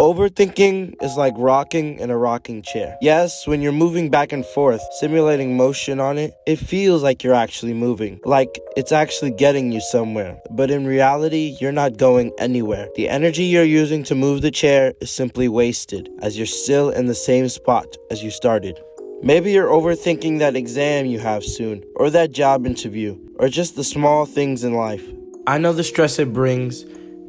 Overthinking is like rocking in a rocking chair. Yes, when you're moving back and forth, simulating motion on it, it feels like you're actually moving, like it's actually getting you somewhere. But in reality, you're not going anywhere. The energy you're using to move the chair is simply wasted, as you're still in the same spot as you started. Maybe you're overthinking that exam you have soon, or that job interview, or just the small things in life. I know the stress it brings,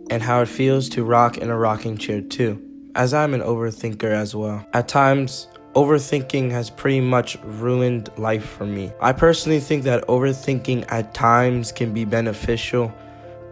and how it feels to rock in a rocking chair too, as I'm an overthinker as well. At times, overthinking has pretty much ruined life for me. I personally think that overthinking at times can be beneficial,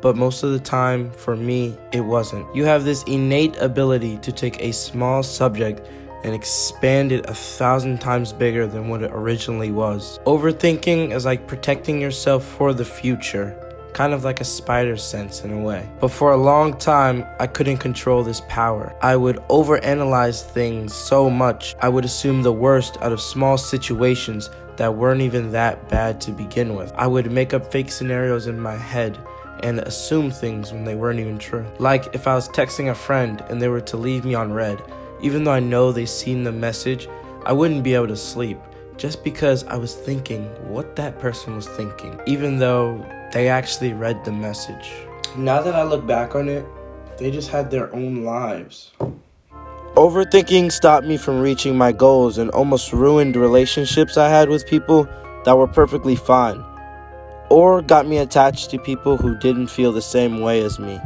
but most of the time, for me, it wasn't. You have this innate ability to take a small subject and expand it 1,000 times bigger than what it originally was. Overthinking is like protecting yourself for the future, kind of like a spider sense in a way. But for a long time, I couldn't control this power. I would overanalyze things so much. I would assume the worst out of small situations that weren't even that bad to begin with. I would make up fake scenarios in my head and assume things when they weren't even true. Like if I was texting a friend and they were to leave me on red, even though I know they seen the message, I wouldn't be able to sleep just because I was thinking what that person was thinking, even though they actually read the message. Now that I look back on it, they just had their own lives. Overthinking stopped me from reaching my goals and almost ruined relationships I had with people that were perfectly fine, or got me attached to people who didn't feel the same way as me.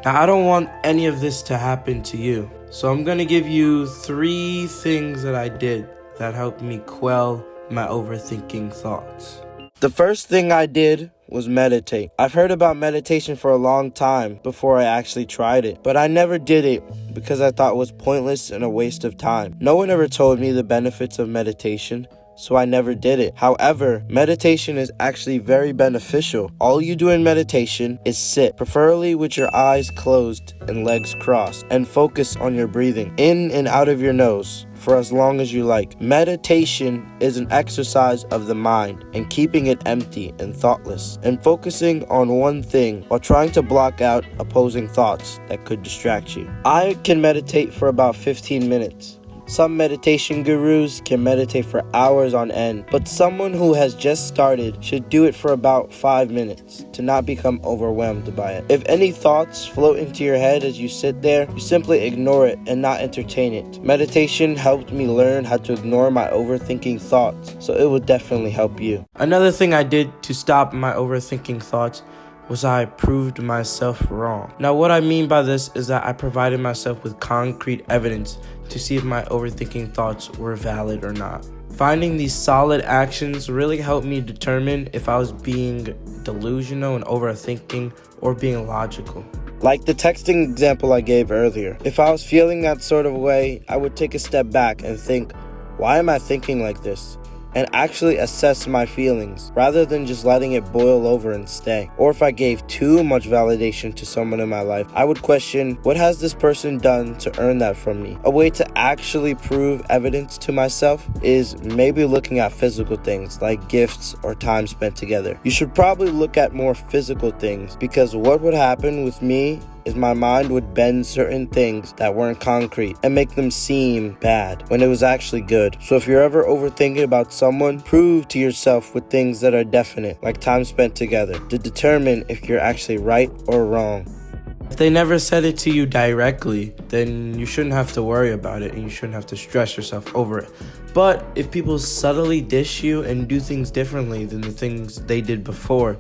Now, I don't want any of this to happen to you, so I'm gonna give you 3 things that I did that helped me quell my overthinking thoughts. The first thing I did was meditate. I've heard about meditation for a long time before I actually tried it, but I never did it because I thought it was pointless and a waste of time. No one ever told me the benefits of meditation, so I never did it. However, meditation is actually very beneficial. All you do in meditation is sit, preferably with your eyes closed and legs crossed, and focus on your breathing in and out of your nose for as long as you like. Meditation is an exercise of the mind and keeping it empty and thoughtless, and focusing on one thing while trying to block out opposing thoughts that could distract you. I can meditate for about 15 minutes. Some meditation gurus can meditate for hours on end, but someone who has just started should do it for about 5 minutes to not become overwhelmed by it. If any thoughts float into your head as you sit there, you simply ignore it and not entertain it. Meditation helped me learn how to ignore my overthinking thoughts, so it will definitely help you. Another thing I did to stop my overthinking thoughts was I proved myself wrong. Now, what I mean by this is that I provided myself with concrete evidence to see if my overthinking thoughts were valid or not. Finding these solid actions really helped me determine if I was being delusional and overthinking or being logical. Like the texting example I gave earlier. If I was feeling that sort of way, I would take a step back and think, why am I thinking like this? And actually assess my feelings rather than just letting it boil over and stay. Or if I gave too much validation to someone in my life, I would question, what has this person done to earn that from me? A way to actually prove evidence to myself is maybe looking at physical things like gifts or time spent together. You should probably look at more physical things, because what would happen with me is my mind would bend certain things that weren't concrete and make them seem bad when it was actually good. So if you're ever overthinking about someone, prove to yourself with things that are definite, like time spent together, to determine if you're actually right or wrong. If they never said it to you directly, then you shouldn't have to worry about it and you shouldn't have to stress yourself over it. But if people subtly dish you and do things differently than the things they did before,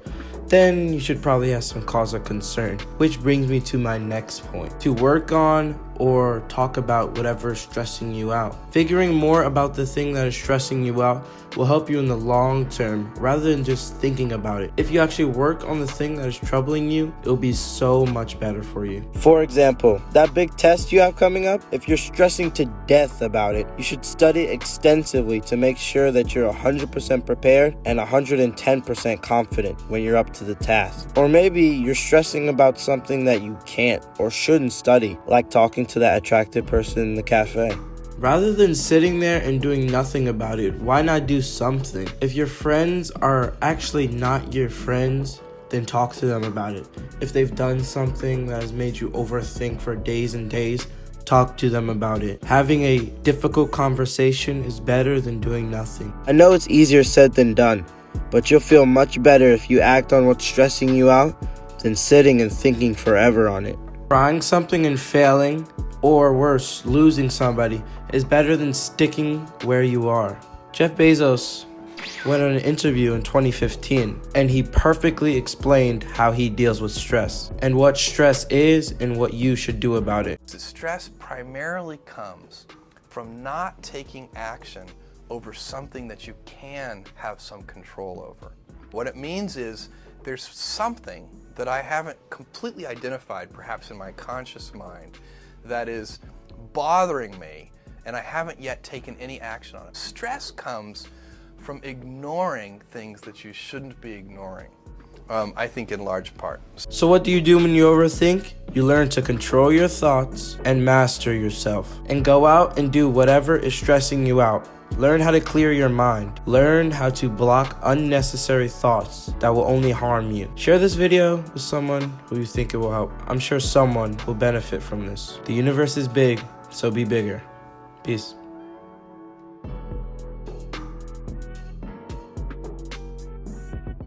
then you should probably have some cause of concern. Which brings me to my next point. To work on or talk about whatever is stressing you out. Figuring more about the thing that is stressing you out will help you in the long term rather than just thinking about it. If you actually work on the thing that is troubling you, it'll be so much better for you. For example, that big test you have coming up, if you're stressing to death about it, you should study extensively to make sure that you're 100% prepared and 110% confident when you're up to the task. Or maybe you're stressing about something that you can't or shouldn't study, like talking to that attractive person in the cafe. Rather than sitting there and doing nothing about it, why not do something? If your friends are actually not your friends, then talk to them about it. If they've done something that has made you overthink for days and days, Talk to them about it. Having a difficult conversation is better than doing nothing. I know it's easier said than done, but you'll feel much better if you act on what's stressing you out than sitting and thinking forever on it. Trying something and failing, or worse, losing somebody, is better than sticking where you are. Jeff Bezos went on an interview in 2015, and he perfectly explained how he deals with stress and what stress is and what you should do about it. Stress primarily comes from not taking action over something that you can have some control over. What it means is there's something that I haven't completely identified, perhaps in my conscious mind, that is bothering me, and I haven't yet taken any action on it. Stress comes from ignoring things that you shouldn't be ignoring, I think in large part. So what do you do when you overthink? You learn to control your thoughts and master yourself, and go out and do whatever is stressing you out. Learn how to clear your mind. Learn how to block unnecessary thoughts that will only harm you. Share this video with someone who you think it will help. I'm sure someone will benefit from this. The universe is big, so be bigger. Peace.